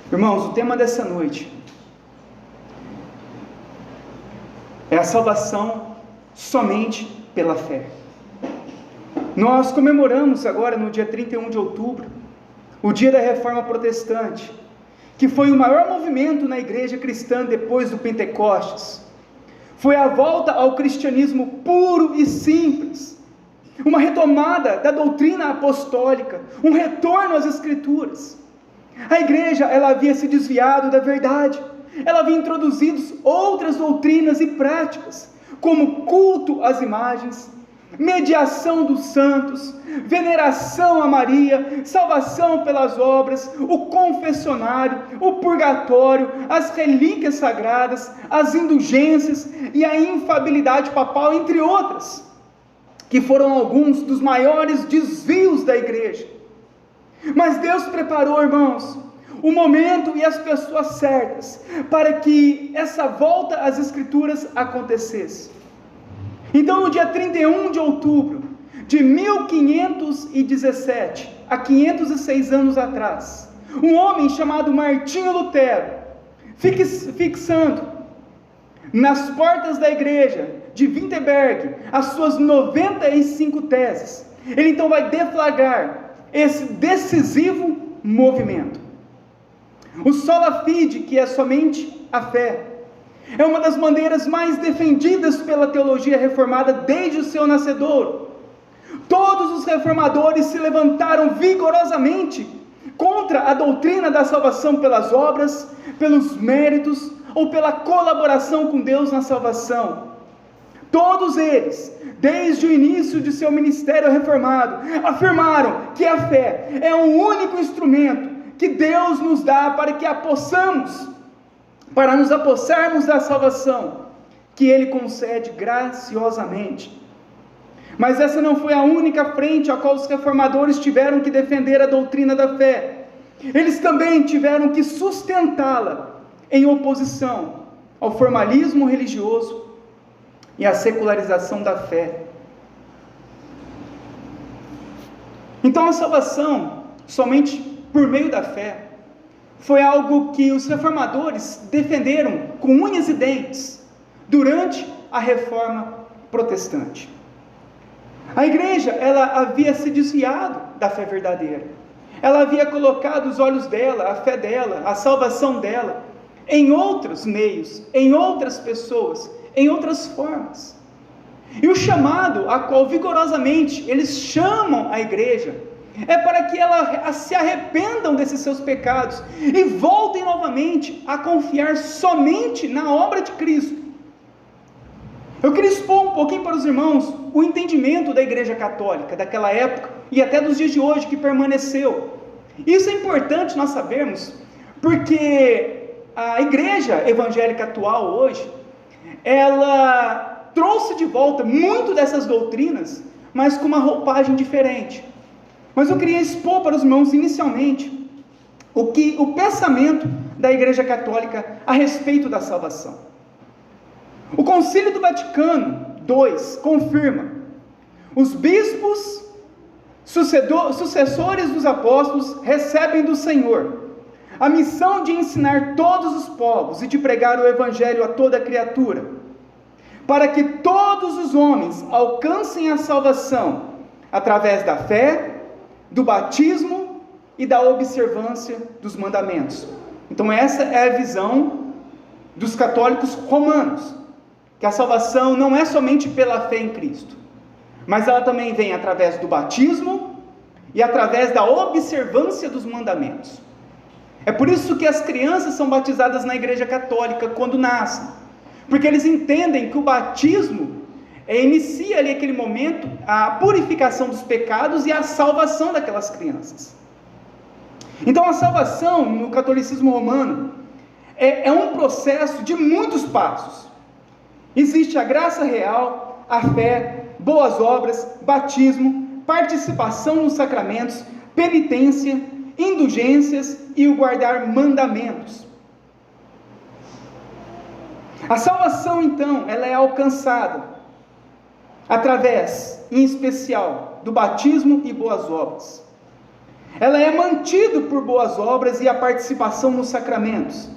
Irmãos, o tema dessa noite é a salvação somente pela fé. Nós comemoramos agora no dia 31 de outubro, o dia da Reforma Protestante, que foi o maior movimento na igreja cristã depois do Pentecostes. Foi a volta ao cristianismo puro e simples, uma retomada da doutrina apostólica, um retorno às Escrituras. A igreja, ela havia se desviado da verdade, ela havia introduzido outras doutrinas e práticas, como culto às imagens, mediação dos santos, veneração a Maria, salvação pelas obras, o confessionário, o purgatório, as relíquias sagradas, as indulgências e a infabilidade papal, entre outras, que foram alguns dos maiores desvios da igreja. Mas Deus preparou, irmãos, o momento e as pessoas certas para que essa volta às Escrituras acontecesse. Então, no dia 31 de outubro de 1517, há 506 anos atrás, um homem chamado Martinho Lutero, fixando nas portas da igreja de Wittenberg as suas 95 teses, ele então vai deflagrar esse decisivo movimento. O sola fide, que é somente a fé, é uma das bandeiras mais defendidas pela teologia reformada desde o seu nascedouro. Todos os reformadores se levantaram vigorosamente contra a doutrina da salvação pelas obras, pelos méritos ou pela colaboração com Deus na salvação. Todos eles, desde o início de seu ministério reformado, afirmaram que a fé é o único instrumento que Deus nos dá para que a possamos, para nos apossarmos da salvação que Ele concede graciosamente. Mas essa não foi a única frente a qual os reformadores tiveram que defender a doutrina da fé. Eles também tiveram que sustentá-la em oposição ao formalismo religioso e à secularização da fé. Então a salvação somente por meio da fé foi algo que os reformadores defenderam com unhas e dentes durante a Reforma Protestante. A igreja, ela havia se desviado da fé verdadeira. Ela havia colocado os olhos dela, a fé dela, a salvação dela em outros meios, em outras pessoas, em outras formas. E o chamado a qual vigorosamente eles chamam a igreja é para que ela se arrependam desses seus pecados e voltem novamente a confiar somente na obra de Cristo. Eu queria expor um pouquinho para os irmãos o entendimento da igreja católica daquela época e até dos dias de hoje que permaneceu. Isso é importante nós sabermos, porque a igreja evangélica atual hoje, ela trouxe de volta muito dessas doutrinas, mas com uma roupagem diferente. Mas eu queria expor para os irmãos inicialmente o pensamento da igreja católica a respeito da salvação. O Concílio do Vaticano II confirma: os bispos, sucessores dos apóstolos, recebem do Senhor a missão de ensinar todos os povos e de pregar o evangelho a toda criatura, para que todos os homens alcancem a salvação através da fé, do batismo e da observância dos mandamentos. Então essa é a visão dos católicos romanos, que a salvação não é somente pela fé em Cristo, mas ela também vem através do batismo e através da observância dos mandamentos. É por isso que as crianças são batizadas na igreja católica quando nascem, porque eles entendem que o batismo inicia ali aquele momento a purificação dos pecados e a salvação daquelas crianças. Então a salvação no catolicismo romano é um processo de muitos passos. Existe a graça real, a fé, boas obras, batismo, participação nos sacramentos, penitência, indulgências e o guardar mandamentos. A salvação então, ela é alcançada através, em especial, do batismo e boas obras. ela é mantida por boas obras e a participação nos sacramentos.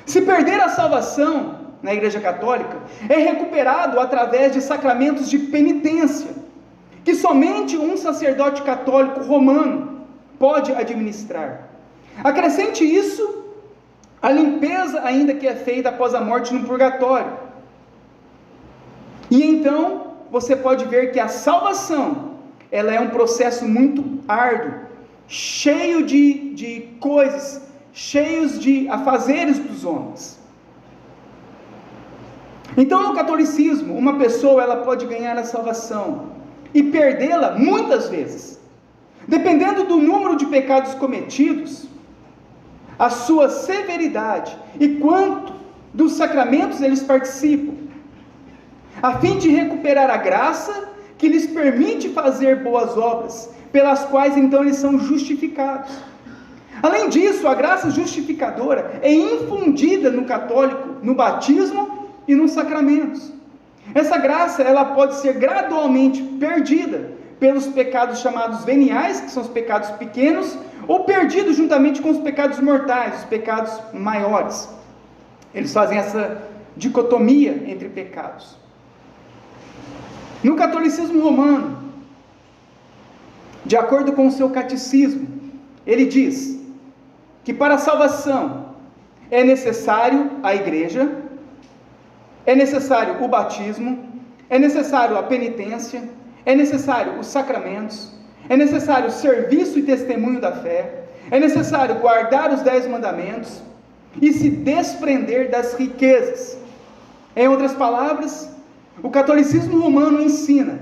Se perder a salvação na Igreja Católica, é recuperado através de sacramentos de penitência, que somente um sacerdote católico romano pode administrar. Acrescente isso a limpeza ainda que é feita após a morte no purgatório. E então você pode ver que a salvação, ela é um processo muito árduo, cheio de coisas, cheios de afazeres dos homens. Então, no catolicismo, uma pessoa ela pode ganhar a salvação e perdê-la muitas vezes, dependendo do número de pecados cometidos, a sua severidade e quanto dos sacramentos eles participam, a fim de recuperar a graça que lhes permite fazer boas obras, pelas quais então eles são justificados. Além disso, a graça justificadora é infundida no católico, no batismo e nos sacramentos. Essa graça, ela pode ser gradualmente perdida pelos pecados chamados veniais, que são os pecados pequenos, ou perdido juntamente com os pecados mortais, os pecados maiores. Eles fazem essa dicotomia entre pecados. No catolicismo romano, de acordo com o seu catecismo, ele diz que para a salvação é necessário a igreja, é necessário o batismo, é necessário a penitência, é necessário os sacramentos, é necessário o serviço e testemunho da fé, é necessário guardar os 10 mandamentos e se desprender das riquezas. Em outras palavras, o catolicismo romano ensina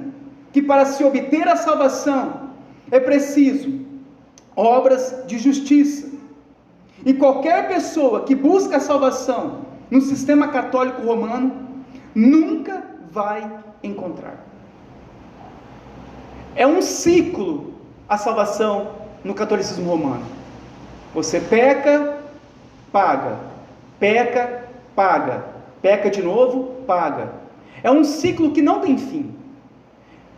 que para se obter a salvação é preciso obras de justiça. E qualquer pessoa que busca a salvação no sistema católico romano nunca vai encontrar. É um ciclo a salvação no catolicismo romano. Você peca, paga. Peca, paga. Peca de novo, paga. É um ciclo que não tem fim.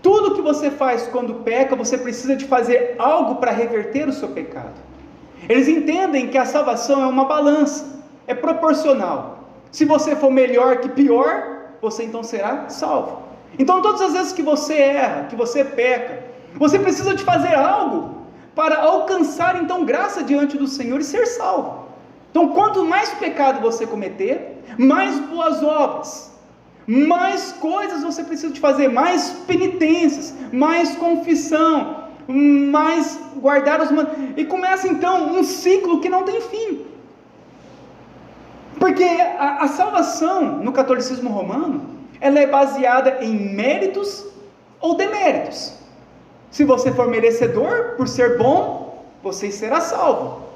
Tudo que você faz quando peca, você precisa de fazer algo para reverter o seu pecado. Eles entendem que a salvação é uma balança, é proporcional. Se você for melhor que pior, você então será salvo. Então todas as vezes que você erra, que você peca, você precisa de fazer algo para alcançar então graça diante do Senhor e ser salvo. Então quanto mais pecado você cometer, mais boas obras, mais coisas você precisa de fazer, mais penitências, mais confissão, mais guardar os mandamentos, e começa então um ciclo que não tem fim, porque a salvação no catolicismo romano, ela é baseada em méritos ou deméritos. Se você for merecedor, por ser bom, você será salvo,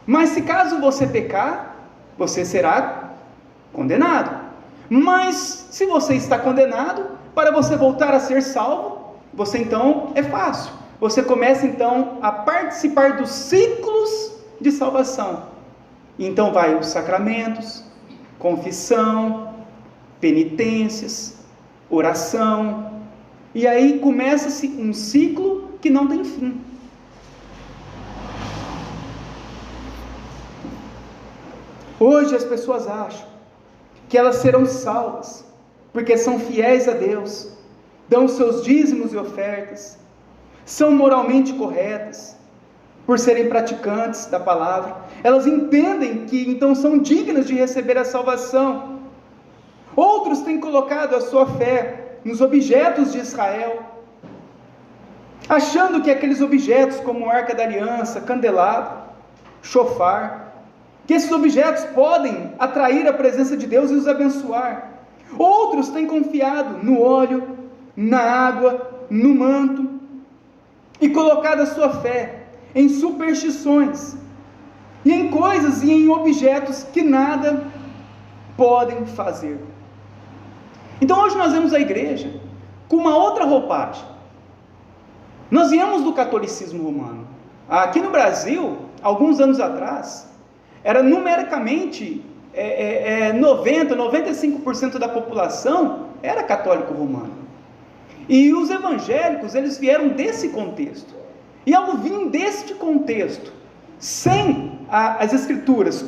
mas se caso você pecar, você será condenado. Mas se você está condenado, para você voltar a ser salvo, você então é fácil. Você começa então a participar dos ciclos de salvação. Então vai os sacramentos, confissão, penitências, oração, e aí começa-se um ciclo que não tem fim. Hoje as pessoas acham que elas serão salvas, porque são fiéis a Deus, dão seus dízimos e ofertas, são moralmente corretas, por serem praticantes da palavra, elas entendem que então são dignas de receber a salvação. Outros têm colocado a sua fé nos objetos de Israel, achando que aqueles objetos como Arca da Aliança, candelabro, chofar, que esses objetos podem atrair a presença de Deus e os abençoar. Outros têm confiado no óleo, na água, no manto, e colocado a sua fé em superstições, e em coisas e em objetos que nada podem fazer. Então hoje nós vemos a igreja com uma outra roupagem. Nós viemos do catolicismo romano. Aqui no Brasil, alguns anos atrás, era numericamente 95% da população era católico romano. E os evangélicos, eles vieram desse contexto. E ao vir deste contexto, sem as escrituras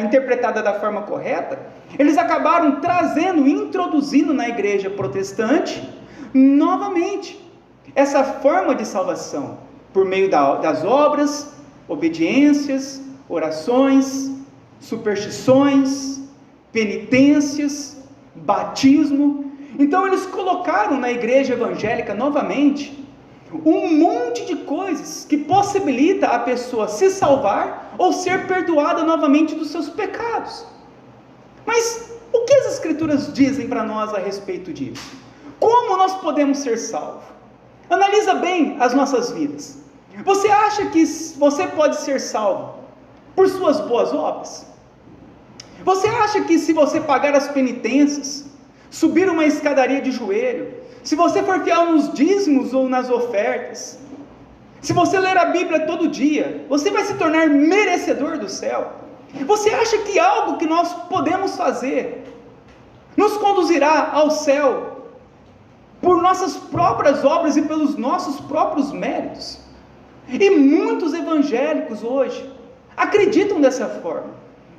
interpretada da forma correta, eles acabaram trazendo, introduzindo na igreja protestante, novamente, essa forma de salvação, por meio das obras, obediências, orações, superstições, penitências, batismo. Então eles colocaram na igreja evangélica novamente um monte de coisas que possibilita a pessoa se salvar ou ser perdoada novamente dos seus pecados. Mas o que as escrituras dizem para nós a respeito disso? Como nós podemos ser salvos? Analisa bem as nossas vidas. Você acha que você pode ser salvo por suas boas obras? Você acha que se você pagar as penitências, subir uma escadaria de joelho, se você for fiel nos dízimos ou nas ofertas, se você ler a Bíblia todo dia, você vai se tornar merecedor do céu? Você acha que algo que nós podemos fazer nos conduzirá ao céu por nossas próprias obras e pelos nossos próprios méritos? E muitos evangélicos hoje acreditam dessa forma,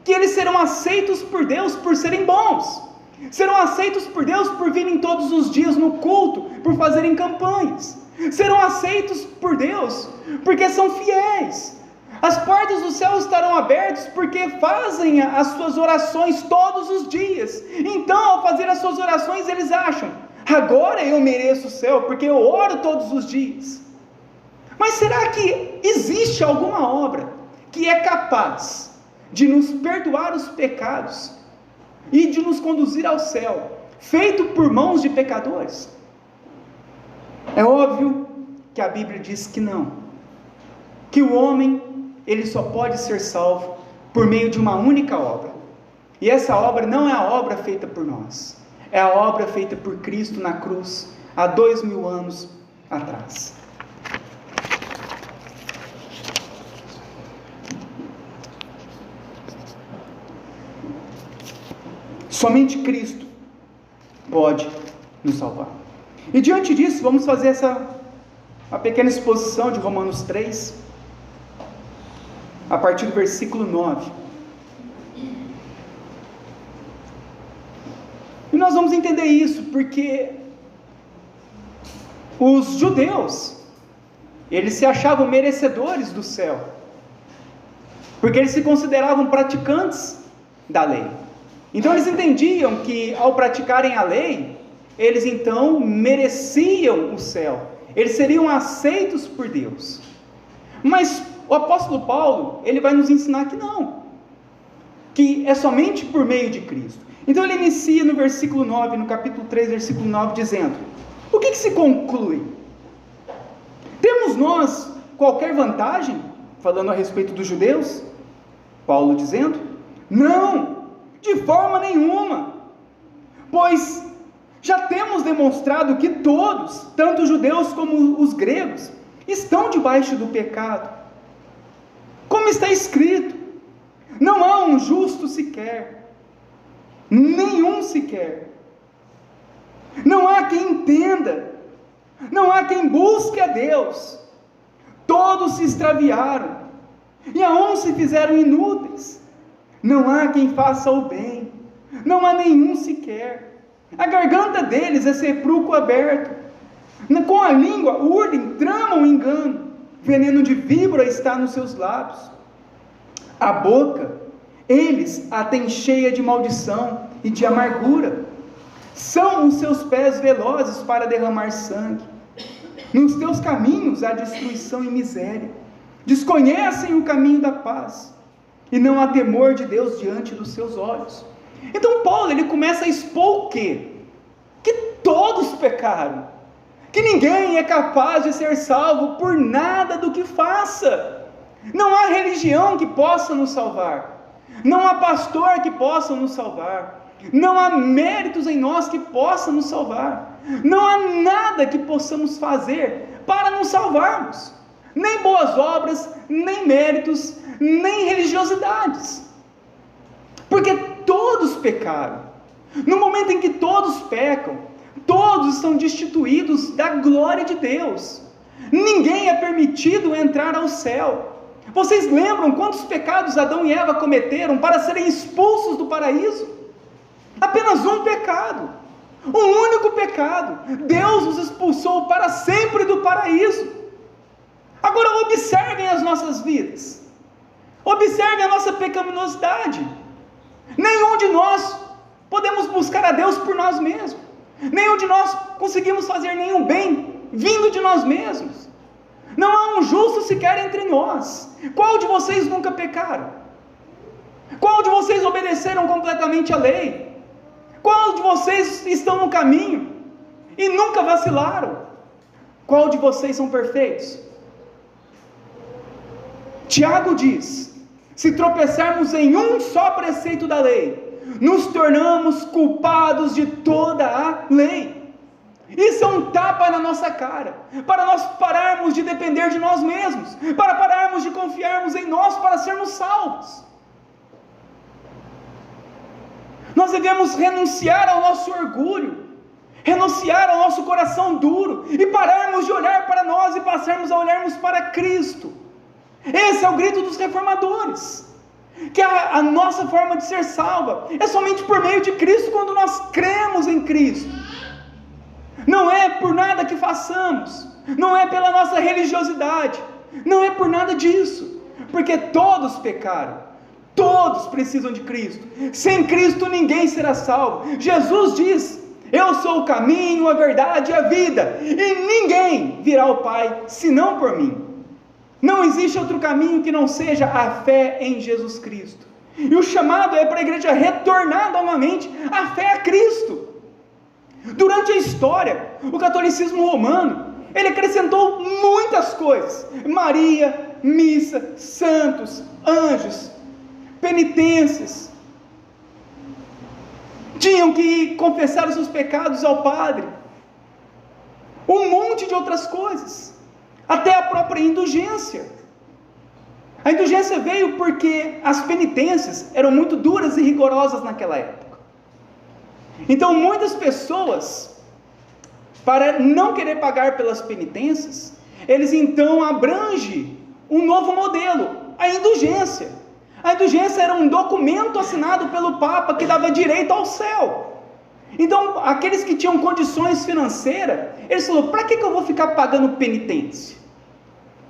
que eles serão aceitos por Deus por serem bons, serão aceitos por Deus por virem todos os dias no culto, por fazerem campanhas, serão aceitos por Deus porque são fiéis. As portas do céu estarão abertas porque fazem as suas orações todos os dias. Então, ao fazer as suas orações, eles acham: agora eu mereço o céu porque eu oro todos os dias. Mas será que existe alguma obra que é capaz de nos perdoar os pecados e de nos conduzir ao céu, feito por mãos de pecadores? É óbvio que a Bíblia diz que não, que o homem, ele só pode ser salvo por meio de uma única obra, e essa obra não é a obra feita por nós, é a obra feita por Cristo na cruz, há 2000 anos atrás. Somente Cristo pode nos salvar. E diante disso, vamos fazer uma pequena exposição de Romanos 3, a partir do versículo 9. E nós vamos entender isso, porque os judeus, eles se achavam merecedores do céu, porque eles se consideravam praticantes da lei. Então eles entendiam que ao praticarem a lei, eles então mereciam o céu, eles seriam aceitos por Deus. Mas o apóstolo Paulo, ele vai nos ensinar que não, que é somente por meio de Cristo. Então ele inicia no versículo 9, no capítulo 3, versículo 9, dizendo: o que se conclui? Temos nós qualquer vantagem, falando a respeito dos judeus? Paulo dizendo: não, de forma nenhuma, pois já temos demonstrado que todos, tanto os judeus como os gregos, estão debaixo do pecado. Como está escrito: não há um justo sequer, nenhum sequer. Não há quem entenda, não há quem busque a Deus. Todos se extraviaram, e a uns se fizeram inúteis. Não há quem faça o bem, não há nenhum sequer. A garganta deles é sepulcro aberto, com a língua urdem, tramam engano, veneno de víbora está nos seus lábios. A boca, eles a têm cheia de maldição e de amargura. São os seus pés velozes para derramar sangue. Nos teus caminhos há destruição e miséria. Desconhecem o caminho da paz, e não há temor de Deus diante dos seus olhos. Então Paulo, ele começa a expor o quê? Que todos pecaram, que ninguém é capaz de ser salvo por nada do que faça. Não há religião que possa nos salvar, não há pastor que possa nos salvar, não há méritos em nós que possa nos salvar, não há nada que possamos fazer para nos salvarmos, nem boas obras, nem méritos, nem religiosidades, porque todos pecaram. No momento em que todos pecam, todos estão destituídos da glória de Deus. Ninguém é permitido entrar ao céu. Vocês lembram quantos pecados Adão e Eva cometeram para serem expulsos do paraíso? Apenas um pecado, um único pecado. Deus os expulsou para sempre do paraíso. Agora observem as nossas vidas, observem a nossa pecaminosidade. Nenhum de nós podemos buscar a Deus por nós mesmos, nenhum de nós conseguimos fazer nenhum bem vindo de nós mesmos. Não há um justo sequer entre nós. Qual de vocês nunca pecaram? Qual de vocês obedeceram completamente a lei? Qual de vocês estão no caminho e nunca vacilaram? Qual de vocês são perfeitos? Tiago diz: se tropeçarmos em um só preceito da lei, nos tornamos culpados de toda a lei. Isso é um tapa na nossa cara, para nós pararmos de depender de nós mesmos, para pararmos de confiarmos em nós para sermos salvos. Nós devemos renunciar ao nosso orgulho, renunciar ao nosso coração duro, e pararmos de olhar para nós e passarmos a olharmos para Cristo. Esse é o grito dos reformadores, que a nossa forma de ser salva é somente por meio de Cristo, quando nós cremos em Cristo. Não é por nada que façamos, não é pela nossa religiosidade, não é por nada disso, porque todos pecaram, todos precisam de Cristo. Sem Cristo ninguém será salvo. Jesus diz: eu sou o caminho, a verdade e a vida, e ninguém virá ao Pai senão por mim. Não existe outro caminho que não seja a fé em Jesus Cristo. E o chamado é para a igreja retornar novamente à fé a Cristo. Durante a história, o catolicismo romano, ele acrescentou muitas coisas: Maria, missa, santos, anjos, penitências. Tinham que confessar os seus pecados ao padre, um monte de outras coisas, até a própria indulgência. A indulgência veio porque as penitências eram muito duras e rigorosas naquela época. Então muitas pessoas, para não querer pagar pelas penitências, eles então abrangem um novo modelo, a indulgência. A indulgência era um documento assinado pelo Papa que dava direito ao céu. Então aqueles que tinham condições financeiras, eles falaram: para que eu vou ficar pagando penitência?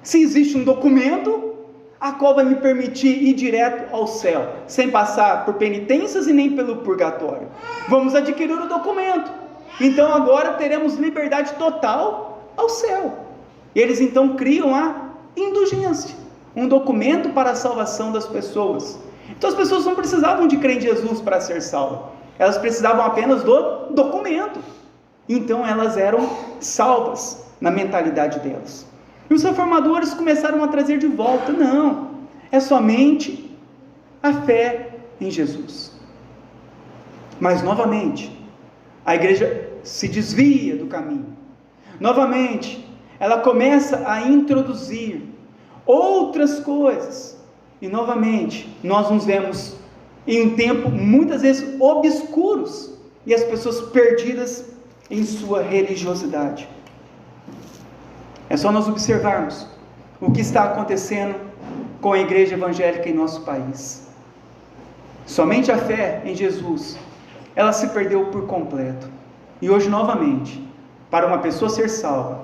Se existe um documento a qual vai me permitir ir direto ao céu, sem passar por penitências e nem pelo purgatório, vamos adquirir o documento. Então agora teremos liberdade total ao céu. E eles então criam a indulgência, um documento para a salvação das pessoas. Então as pessoas não precisavam de crer em Jesus para ser salvas, elas precisavam apenas do documento. Então elas eram salvas na mentalidade delas. E os reformadores começaram a trazer de volta: não, é somente a fé em Jesus. Mas novamente, a igreja se desvia do caminho. Novamente, ela começa a introduzir outras coisas. E novamente, nós nos vemos em um tempo muitas vezes obscuros, e as pessoas perdidas em sua religiosidade. É só nós observarmos o que está acontecendo com a igreja evangélica em nosso país. Somente a fé em Jesus, ela se perdeu por completo. E hoje novamente, para uma pessoa ser salva,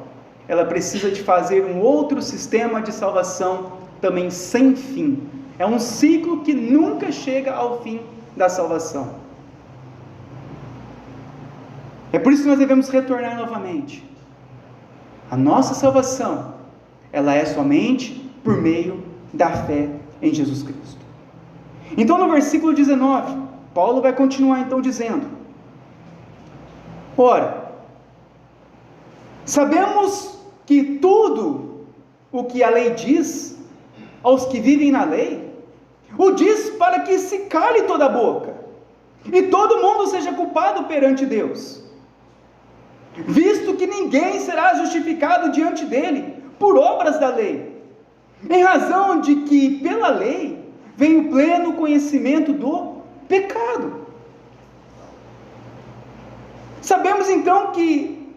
ela precisa de fazer um outro sistema de salvação também sem fim. É um ciclo que nunca chega ao fim da salvação. É por isso que nós devemos retornar novamente. A nossa salvação, ela é somente por meio da fé em Jesus Cristo. Então no versículo 19, Paulo vai continuar então dizendo: ora, sabemos que tudo o que a lei diz aos que vivem na lei, o diz para que se cale toda a boca, e todo mundo seja culpado perante Deus, visto que ninguém será justificado diante dele por obras da lei, em razão de que pela lei vem o pleno conhecimento do pecado. Sabemos então que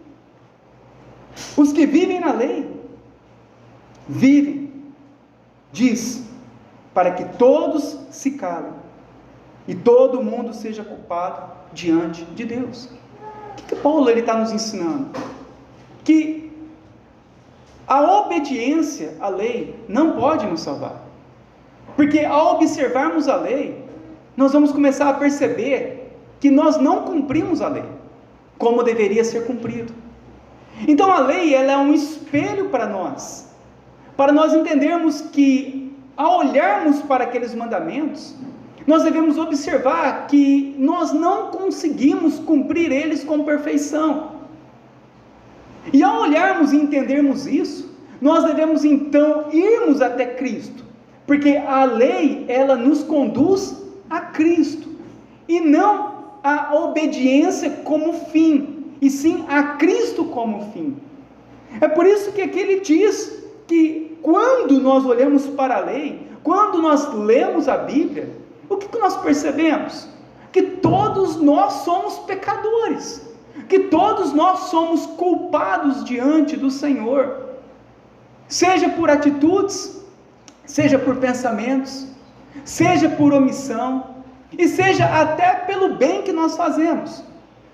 os que vivem na lei, vivem, diz, para que todos se calem e todo mundo seja culpado diante de Deus. O que Paulo está nos ensinando? Que a obediência à lei não pode nos salvar, porque ao observarmos a lei, nós vamos começar a perceber que nós não cumprimos a lei como deveria ser cumprido. Então a lei, ela é um espelho para nós entendermos que, ao olharmos para aqueles mandamentos, nós devemos observar que nós não conseguimos cumprir eles com perfeição. E ao olharmos e entendermos isso, nós devemos então irmos até Cristo, porque a lei, ela nos conduz a Cristo, e não a obediência como fim, e sim a Cristo como fim. É por isso que aqui ele diz que quando nós olhamos para a lei, quando nós lemos a Bíblia, o que nós percebemos? Que todos nós somos pecadores, que todos nós somos culpados diante do Senhor, seja por atitudes, seja por pensamentos, seja por omissão, e seja até pelo bem que nós fazemos.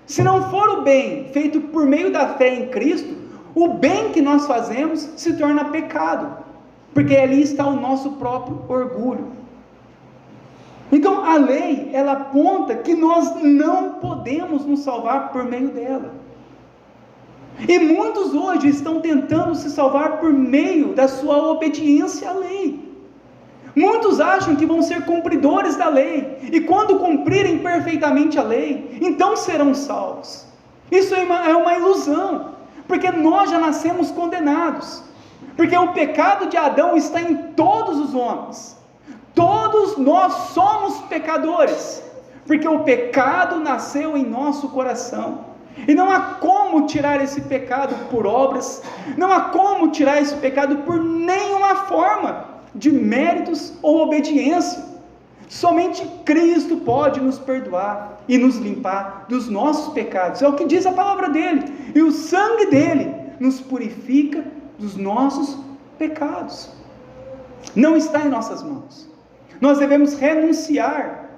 Se não for o bem feito por meio da fé em Cristo, o bem que nós fazemos se torna pecado, porque ali está o nosso próprio orgulho. Então a lei, ela aponta que nós não podemos nos salvar por meio dela, e muitos hoje estão tentando se salvar por meio da sua obediência à lei. Muitos acham que vão ser cumpridores da lei, e quando cumprirem perfeitamente a lei, então serão salvos. Isso é uma ilusão, porque nós já nascemos condenados, porque o pecado de Adão está em todos os homens, todos nós somos pecadores, porque o pecado nasceu em nosso coração, e não há como tirar esse pecado por obras, não há como tirar esse pecado por nenhuma forma de méritos ou obediência. Somente Cristo pode nos perdoar e nos limpar dos nossos pecados, é o que diz a palavra dele, e o sangue dele nos purifica dos nossos pecados. Não está em nossas mãos. Nós devemos renunciar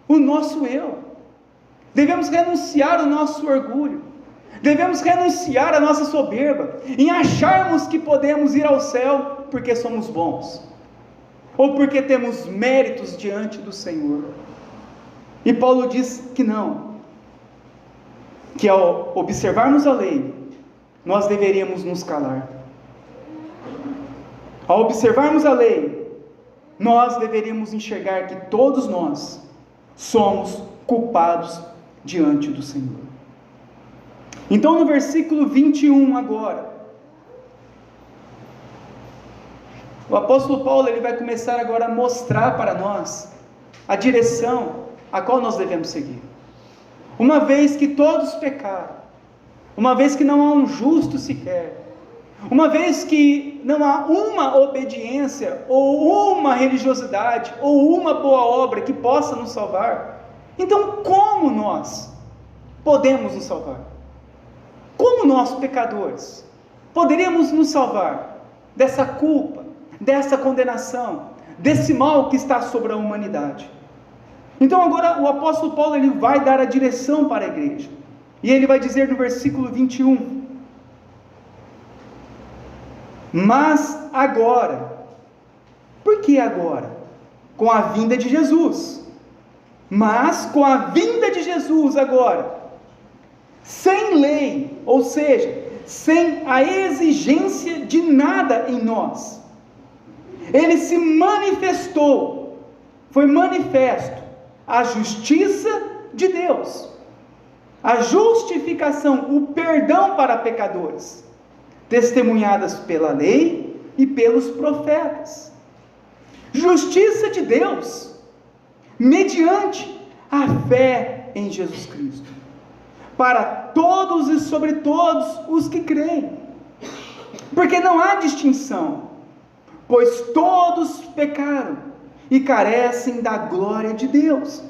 o nosso eu, devemos renunciar o nosso orgulho, devemos renunciar a nossa soberba, em acharmos que podemos ir ao céu porque somos bons, ou porque temos méritos diante do Senhor. E Paulo diz que não, que ao observarmos a lei, nós deveríamos nos calar. Ao observarmos a lei, nós deveríamos enxergar que todos nós somos culpados diante do Senhor. Então no versículo 21 agora, o apóstolo Paulo, ele vai começar agora a mostrar para nós a direção a qual nós devemos seguir. Uma vez que todos pecaram, uma vez que não há um justo sequer, uma vez que não há uma obediência, ou uma religiosidade, ou uma boa obra que possa nos salvar, então como nós podemos nos salvar? Como nós, pecadores, poderíamos nos salvar dessa culpa, dessa condenação, desse mal que está sobre a humanidade? Então agora o apóstolo Paulo, ele vai dar a direção para a igreja, e ele vai dizer no versículo 21, mas agora, por que agora? Com a vinda de Jesus, mas com a vinda de Jesus agora, sem lei, ou seja, sem a exigência de nada em nós, ele se manifestou, foi manifesto a justiça de Deus, a justificação, o perdão para pecadores, testemunhadas pela lei e pelos profetas. Justiça de Deus, mediante a fé em Jesus Cristo, para todos e sobre todos os que creem, porque não há distinção, pois todos pecaram e carecem da glória de Deus.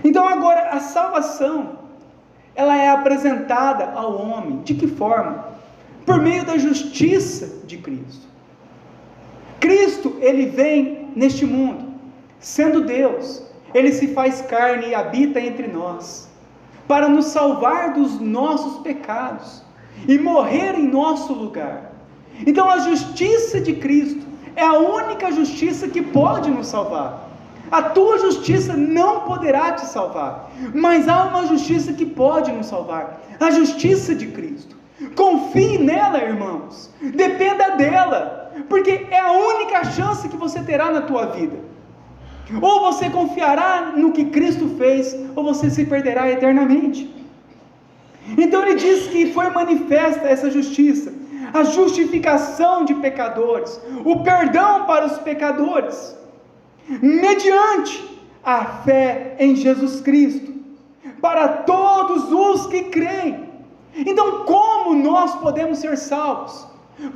Então agora a salvação, ela é apresentada ao homem, de que forma? por meio da justiça de Cristo. Cristo, ele vem neste mundo, sendo Deus, ele se faz carne e habita entre nós, para nos salvar dos nossos pecados e morrer em nosso lugar. Então a justiça de Cristo é a única justiça que pode nos salvar. A tua justiça não poderá te salvar, mas há uma justiça que pode nos salvar, a justiça de Cristo. Confie nela, irmãos, dependa dela, porque é a única chance que você terá na tua vida. Ou você confiará no que Cristo fez, ou você se perderá eternamente. Então ele diz que foi manifesta essa justiça, a justificação de pecadores, o perdão para os pecadores, mediante a fé em Jesus Cristo, para todos os que creem. Então, como nós podemos ser salvos?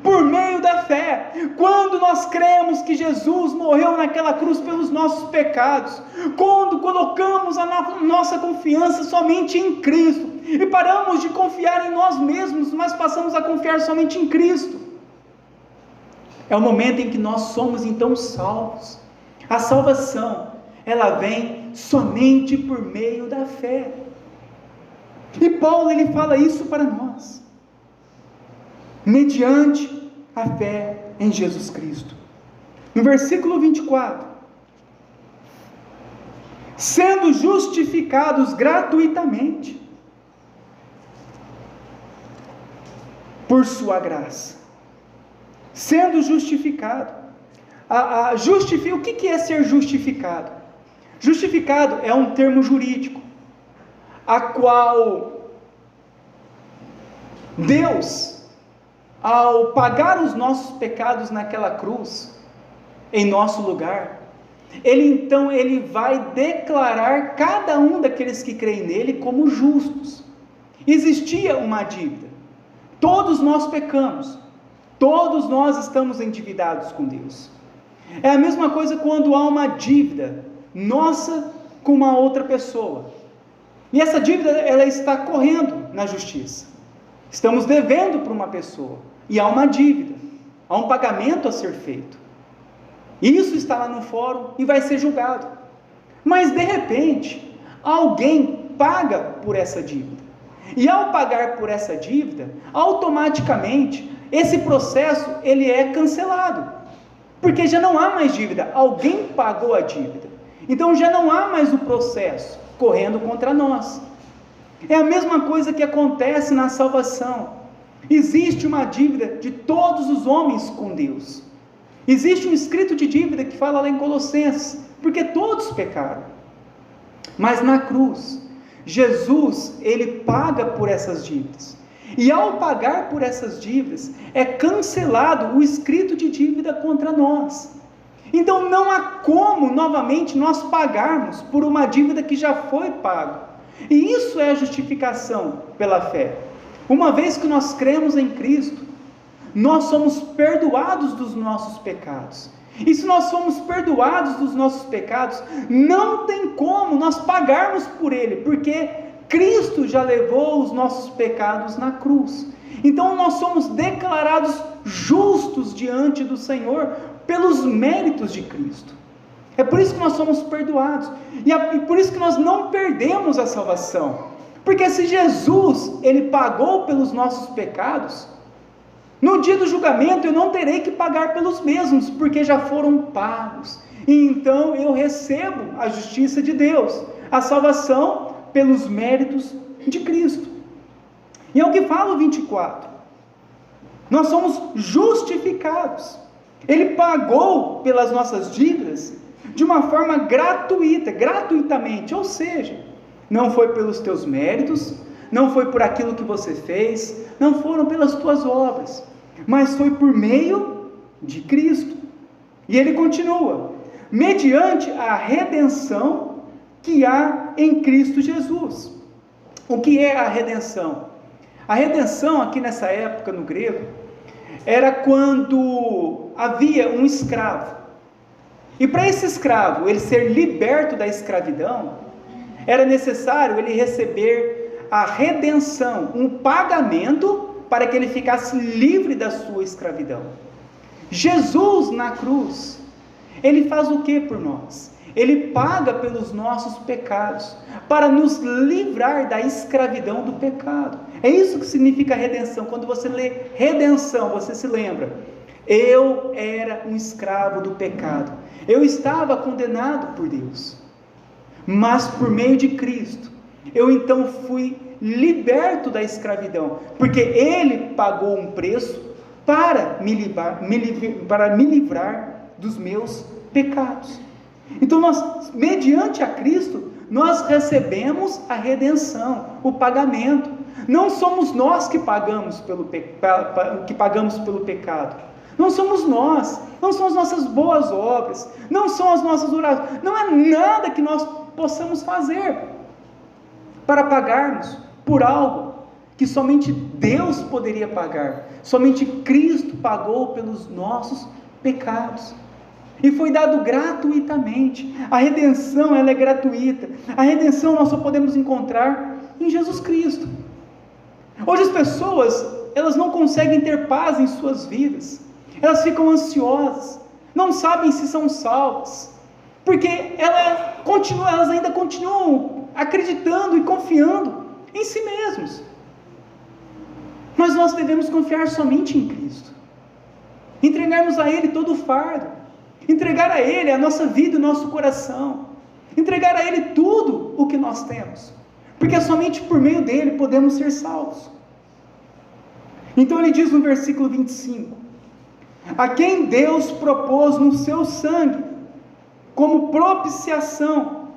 Por meio da fé. Quando nós cremos que Jesus morreu naquela cruz pelos nossos pecados, quando colocamos a nossa confiança somente em Cristo, e paramos de confiar em nós mesmos, mas passamos a confiar somente em Cristo, é o momento em que nós somos então salvos. A salvação, ela vem somente por meio da fé. E Paulo, ele fala isso para nós, mediante a fé em Jesus Cristo. No versículo 24, sendo justificados gratuitamente, por sua graça, sendo justificado. O que é ser justificado? Justificado é um termo jurídico, a qual Deus, ao pagar os nossos pecados naquela cruz, em nosso lugar, ele vai declarar cada um daqueles que creem nele como justos. Existia uma dívida, todos nós pecamos, todos nós estamos endividados com Deus. É a mesma coisa quando há uma dívida nossa com uma outra pessoa, e essa dívida, ela está correndo na justiça. Estamos devendo para uma pessoa, e há uma dívida, há um pagamento a ser feito. Isso está lá no fórum e vai ser julgado. Mas de repente, alguém paga por essa dívida. E ao pagar por essa dívida, automaticamente, esse processo ele é cancelado. Porque já não há mais dívida, alguém pagou a dívida. Então já não há mais o processo correndo contra nós. É a mesma coisa que acontece na salvação. Existe uma dívida de todos os homens com Deus. Existe um escrito de dívida que fala lá em Colossenses, porque todos pecaram. Mas na cruz, Jesus, ele paga por essas dívidas. E ao pagar por essas dívidas, é cancelado o escrito de dívida contra nós. Então não há como novamente nós pagarmos por uma dívida que já foi paga. E isso é a justificação pela fé. Uma vez que nós cremos em Cristo, nós somos perdoados dos nossos pecados. E se nós somos perdoados dos nossos pecados, não tem como nós pagarmos por ele, porque Cristo já levou os nossos pecados na cruz. Então nós somos declarados justos diante do Senhor pelos méritos de Cristo. É por isso que nós somos perdoados, e por isso que nós não perdemos a salvação, porque se Jesus, ele pagou pelos nossos pecados, no dia do julgamento eu não terei que pagar pelos mesmos, porque já foram pagos, e então eu recebo a justiça de Deus, a salvação pelos méritos de Cristo. E é o que fala o 24, nós somos justificados, ele pagou pelas nossas dívidas de uma forma gratuitamente, ou seja, não foi pelos teus méritos, não foi por aquilo que você fez, não foram pelas tuas obras, mas foi por meio de Cristo. E ele continua, mediante a redenção que há em Cristo Jesus. O que é a redenção? A redenção aqui nessa época no grego, era quando havia um escravo, e para esse escravo, ele ser liberto da escravidão, era necessário ele receber a redenção, um pagamento para que ele ficasse livre da sua escravidão. Jesus na cruz, ele faz o que por nós? Ele paga pelos nossos pecados, para nos livrar da escravidão do pecado. É isso que significa redenção. Quando você lê redenção, você se lembra: eu era um escravo do pecado, eu estava condenado por Deus, mas por meio de Cristo, eu então fui liberto da escravidão, porque Ele pagou um preço para me livrar dos meus pecados. Então nós, mediante a Cristo, nós recebemos a redenção, o pagamento. Não somos nós que pagamos pelo pecado. Não somos nós, não são as nossas boas obras, não são as nossas orações, não é nada que nós possamos fazer para pagarmos por algo que somente Deus poderia pagar. Somente Cristo pagou pelos nossos pecados. E foi dado gratuitamente. A redenção, ela é gratuita. A redenção nós só podemos encontrar em Jesus Cristo. Hoje as pessoas, elas não conseguem ter paz em suas vidas. Elas ficam ansiosas, não sabem se são salvas, porque elas ainda continuam acreditando e confiando em si mesmos. Mas nós devemos confiar somente em Cristo, entregarmos a Ele todo o fardo, entregar a Ele a nossa vida e o nosso coração, entregar a Ele tudo o que nós temos, porque somente por meio dEle podemos ser salvos. Então ele diz no versículo 25, a quem Deus propôs no seu sangue, como propiciação,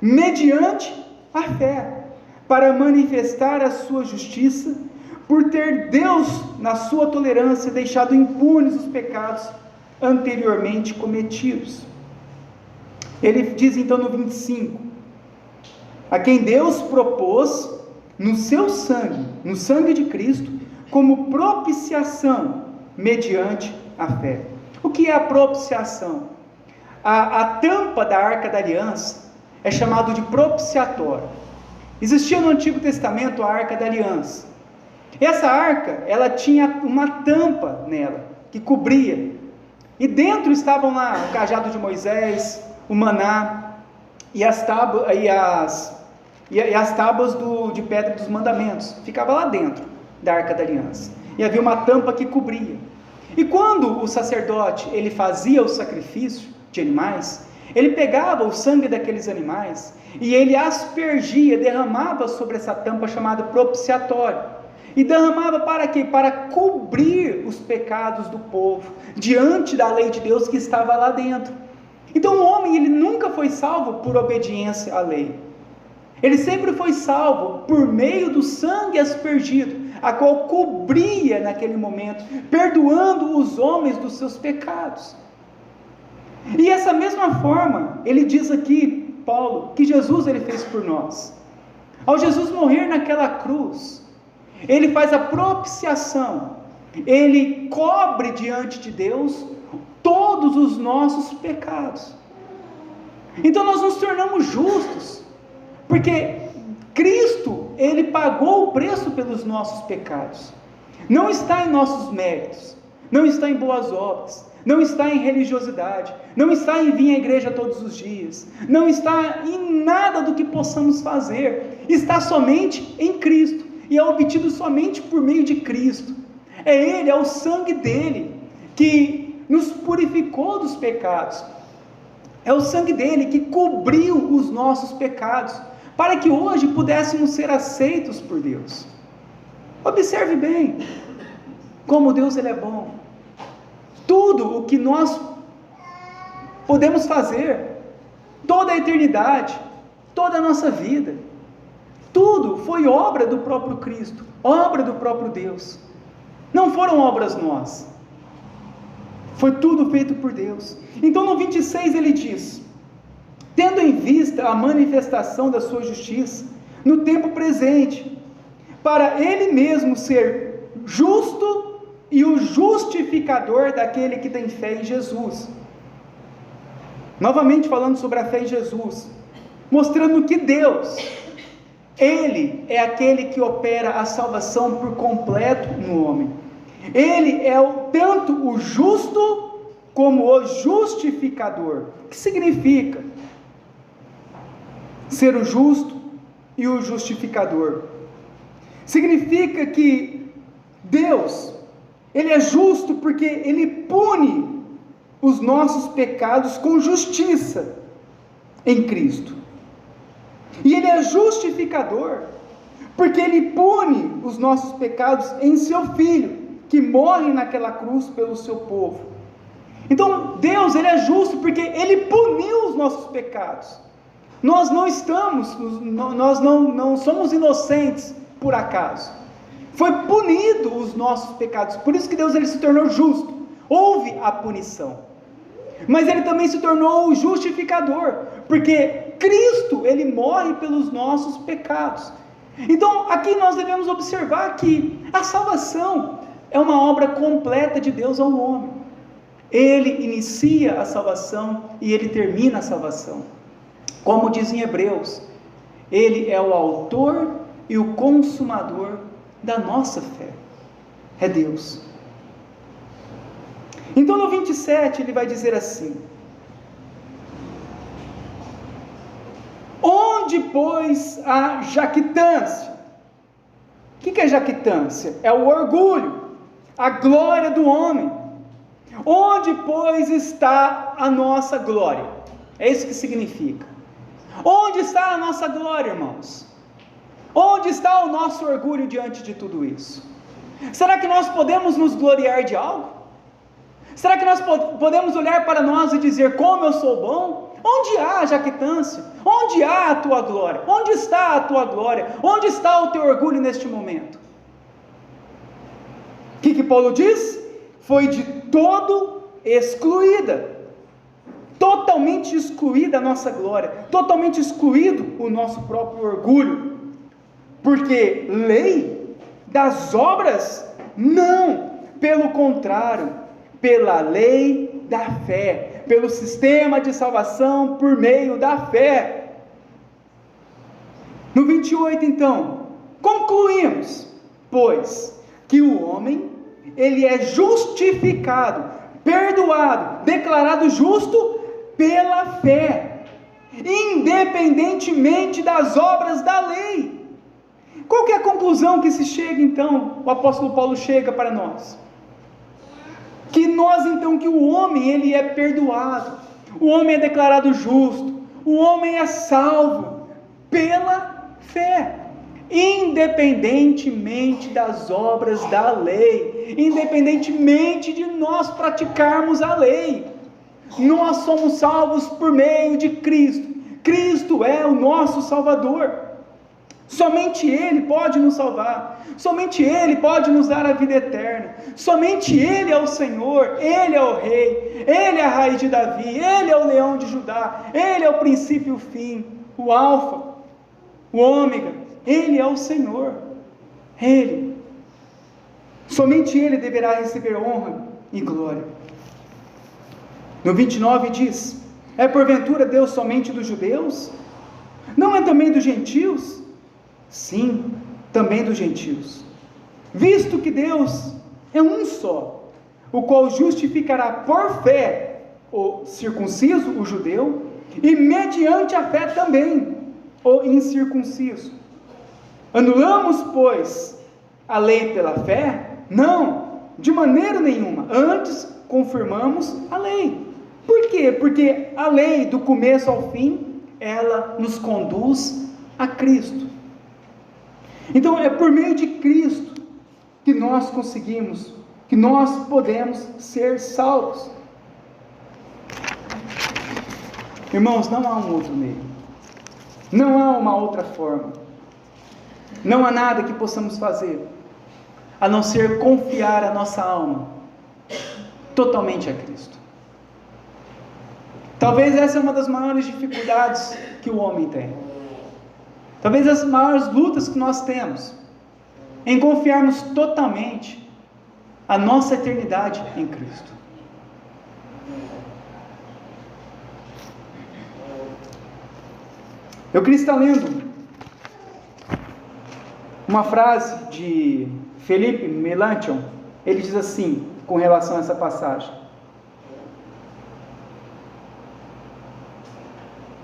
mediante a fé, para manifestar a sua justiça, por ter Deus, na sua tolerância, deixado impunes os pecados anteriormente cometidos. Ele diz então no 25, a quem Deus propôs no seu sangue, no sangue de Cristo, como propiciação, mediante a fé. O que é a propiciação? A tampa da Arca da Aliança é chamado de propiciatório. Existia no Antigo Testamento a Arca da Aliança. Essa arca, ela tinha uma tampa nela, que cobria, e dentro estavam lá o cajado de Moisés, o maná, e as tábuas de pedra dos mandamentos, ficava lá dentro da Arca da Aliança, e havia uma tampa que cobria. E quando o sacerdote, ele fazia o sacrifício de animais, ele pegava o sangue daqueles animais, e ele aspergia, derramava sobre essa tampa chamada propiciatório, e derramava para quê? Para cobrir os pecados do povo, diante da lei de Deus que estava lá dentro. Então o homem, ele nunca foi salvo por obediência à lei, ele sempre foi salvo por meio do sangue aspergido, a qual cobria naquele momento, perdoando os homens dos seus pecados. E essa mesma forma, ele diz aqui, Paulo, que Jesus ele fez por nós. Ao Jesus morrer naquela cruz, ele faz a propiciação, ele cobre diante de Deus todos os nossos pecados. Então nós nos tornamos justos, porque Cristo, ele pagou o preço pelos nossos pecados. Não está em nossos méritos, não está em boas obras, não está em religiosidade, não está em vir à igreja todos os dias, não está em nada do que possamos fazer, está somente em Cristo, e é obtido somente por meio de Cristo. É Ele, é o sangue dele, que nos purificou dos pecados, é o sangue dele que cobriu os nossos pecados, para que hoje pudéssemos ser aceitos por Deus. Observe bem, como Deus ele é bom. Tudo o que nós podemos fazer, toda a eternidade, toda a nossa vida, tudo foi obra do próprio Cristo, obra do próprio Deus. Não foram obras nossas, foi tudo feito por Deus. Então no 26 ele diz, tendo em vista a manifestação da sua justiça no tempo presente, para ele mesmo ser justo e o justificador daquele que tem fé em Jesus. Novamente falando sobre a fé em Jesus, mostrando que Deus Ele é aquele que opera a salvação por completo no homem. Ele é tanto o justo como o justificador. O que significa ser o justo e o justificador? Significa que Deus, Ele é justo porque Ele pune os nossos pecados com justiça em Cristo. E Ele é justificador porque Ele pune os nossos pecados em Seu Filho, que morre naquela cruz pelo Seu povo. Então Deus, Ele é justo porque Ele puniu os nossos pecados. Nós não somos inocentes por acaso. Foi punido os nossos pecados, por isso que Deus, Ele se tornou justo. Houve a punição, mas Ele também se tornou o justificador, porque Cristo, Ele morre pelos nossos pecados. Então aqui nós devemos observar que a salvação é uma obra completa de Deus ao homem. Ele inicia a salvação e Ele termina a salvação. Como diz em Hebreus, Ele é o autor e o consumador da nossa fé. É Deus. Então no 27 ele vai dizer assim: onde, pois, a jactância? O que é jactância? É o orgulho, a glória do homem. Onde, pois, está a nossa glória? É isso que significa. Onde está a nossa glória, irmãos? Onde está o nosso orgulho diante de tudo isso? Será que nós podemos nos gloriar de algo? Será que nós podemos olhar para nós e dizer: como eu sou bom? Onde há a jactância? Onde há a tua glória? Onde está a tua glória? Onde está o teu orgulho neste momento? O que Paulo diz? Foi de todo excluída. Totalmente excluída a nossa glória, totalmente excluído o nosso próprio orgulho. Porque lei das obras? Não, pelo contrário, pela lei da fé, pelo sistema de salvação por meio da fé. No 28 então, concluímos, pois, que o homem, ele é justificado, perdoado, declarado justo pela fé, independentemente das obras da lei. Qual que é a conclusão que se chega então, o apóstolo Paulo chega para nós? Que o homem, ele é perdoado, o homem é declarado justo, o homem é salvo pela fé, independentemente das obras da lei, independentemente de nós praticarmos a lei. Nós somos salvos por meio de Cristo. Cristo é o nosso Salvador. Somente Ele pode nos salvar, somente Ele pode nos dar a vida eterna, somente Ele é o Senhor, Ele é o Rei, Ele é a raiz de Davi, Ele é o leão de Judá, Ele é o princípio e o fim, o alfa, o ômega, Ele é o Senhor, Ele, somente Ele deverá receber honra e glória. No 29 diz: é porventura Deus somente dos judeus? Não é também dos gentios? Sim, também dos gentios, visto que Deus é um só, o qual justificará por fé o circunciso, o judeu, e mediante a fé também o incircunciso. Anulamos, pois, a lei pela fé? Não, de maneira nenhuma, antes confirmamos a lei. Por quê? Porque a lei, do começo ao fim, ela nos conduz a Cristo. Então é por meio de Cristo que nós conseguimos, que nós podemos ser salvos. Irmãos, não há um outro meio, não há uma outra forma, não há nada que possamos fazer, a não ser confiar a nossa alma totalmente a Cristo. Talvez essa é uma das maiores dificuldades que o homem tem. Talvez as maiores lutas que nós temos, em confiarmos totalmente a nossa eternidade em Cristo. Eu queria estar lendo Uma frase de Felipe Melanchthon, ele diz assim, com relação a essa passagem: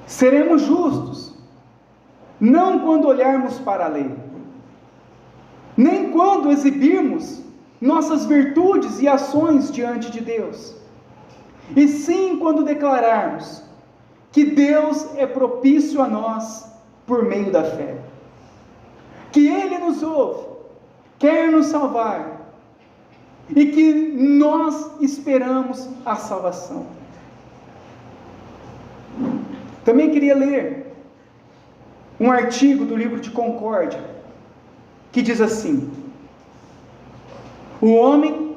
seremos justos, não quando olharmos para a lei, nem quando exibirmos nossas virtudes e ações diante de Deus, e sim quando declararmos que Deus é propício a nós por meio da fé, que Ele nos ouve, quer nos salvar, e que nós esperamos a salvação. Também queria ler um artigo do livro de Concórdia, que diz assim: o homem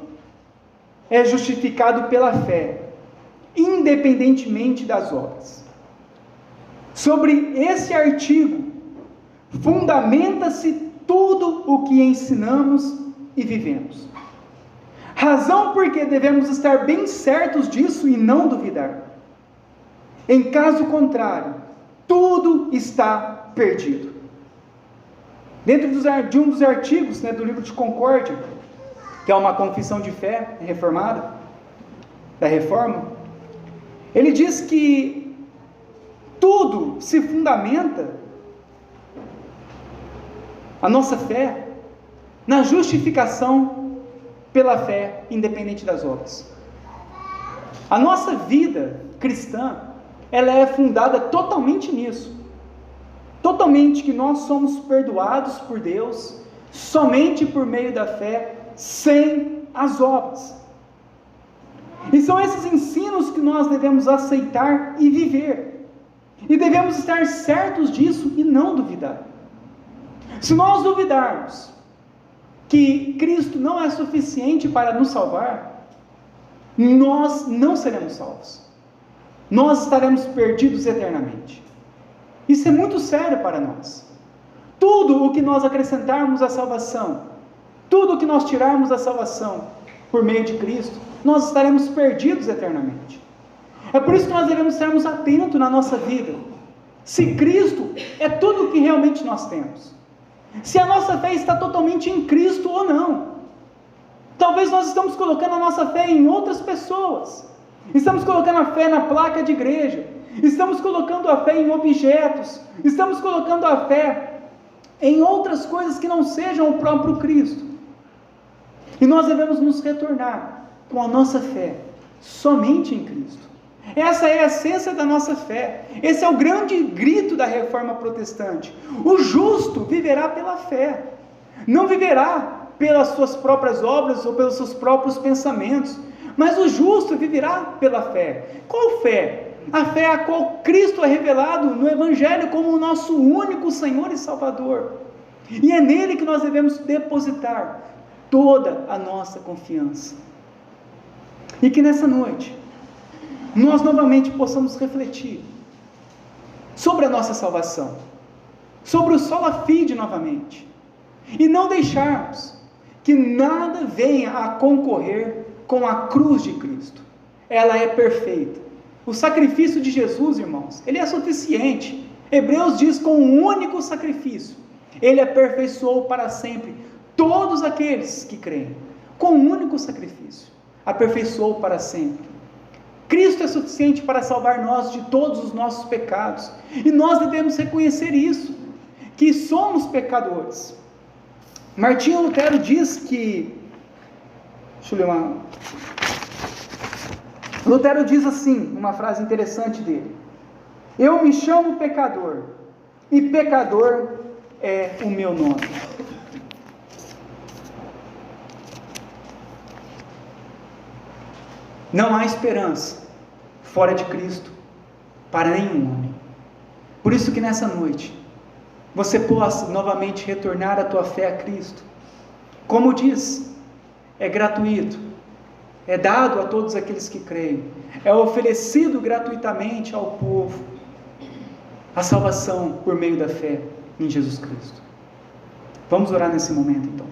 é justificado pela fé, independentemente das obras. Sobre esse artigo, fundamenta-se tudo o que ensinamos e vivemos. Razão porque devemos estar bem certos disso e não duvidar. Em caso contrário, tudo está perdido. Dentro de um dos artigos, do livro de Concórdia, que é uma confissão de fé reformada, da Reforma, ele diz que tudo se fundamenta, a nossa fé, na justificação pela fé, independente das obras. A nossa vida cristã, ela é fundada totalmente nisso, totalmente que nós somos perdoados por Deus, somente por meio da fé, sem as obras. E são esses ensinos que nós devemos aceitar e viver, e devemos estar certos disso e não duvidar. Se nós duvidarmos que Cristo não é suficiente para nos salvar, nós não seremos salvos, nós estaremos perdidos eternamente. Isso é muito sério para nós. Tudo o que nós acrescentarmos à salvação, tudo o que nós tirarmos da salvação por meio de Cristo, nós estaremos perdidos eternamente. É por isso que nós devemos estarmos atentos na nossa vida, se Cristo é tudo o que realmente nós temos, se a nossa fé está totalmente em Cristo ou não. Talvez nós estamos colocando a nossa fé em outras pessoas, estamos colocando a fé na placa de igreja, estamos colocando a fé em objetos, estamos colocando a fé em outras coisas que não sejam o próprio Cristo. E nós devemos nos retornar com a nossa fé somente em Cristo. Essa é a essência da nossa fé. Esse é o grande grito da Reforma Protestante. O justo viverá pela fé, não viverá pelas suas próprias obras ou pelos seus próprios pensamentos, mas o justo viverá pela fé. Qual fé? A fé a qual Cristo é revelado no Evangelho como o nosso único Senhor e Salvador. E é nele que nós devemos depositar toda a nossa confiança. E que nessa noite nós novamente possamos refletir sobre a nossa salvação, sobre o sola fide novamente, e não deixarmos que nada venha a concorrer com a cruz de Cristo. Ela é perfeita. O sacrifício de Jesus, irmãos, ele é suficiente. Hebreus diz: com um único sacrifício ele aperfeiçoou para sempre todos aqueles que creem. Com um único sacrifício aperfeiçoou para sempre. Cristo é suficiente para salvar nós de todos os nossos pecados, e nós devemos reconhecer isso, que somos pecadores. Martinho Lutero diz que, Lutero diz assim, uma frase interessante dele: eu me chamo pecador, e pecador é o meu nome. Não há esperança fora de Cristo para nenhum homem. Por isso que nessa noite você possa novamente retornar a tua fé a Cristo. Como diz, é gratuito, é dado a todos aqueles que creem, é oferecido gratuitamente ao povo a salvação por meio da fé em Jesus Cristo. Vamos orar nesse momento então.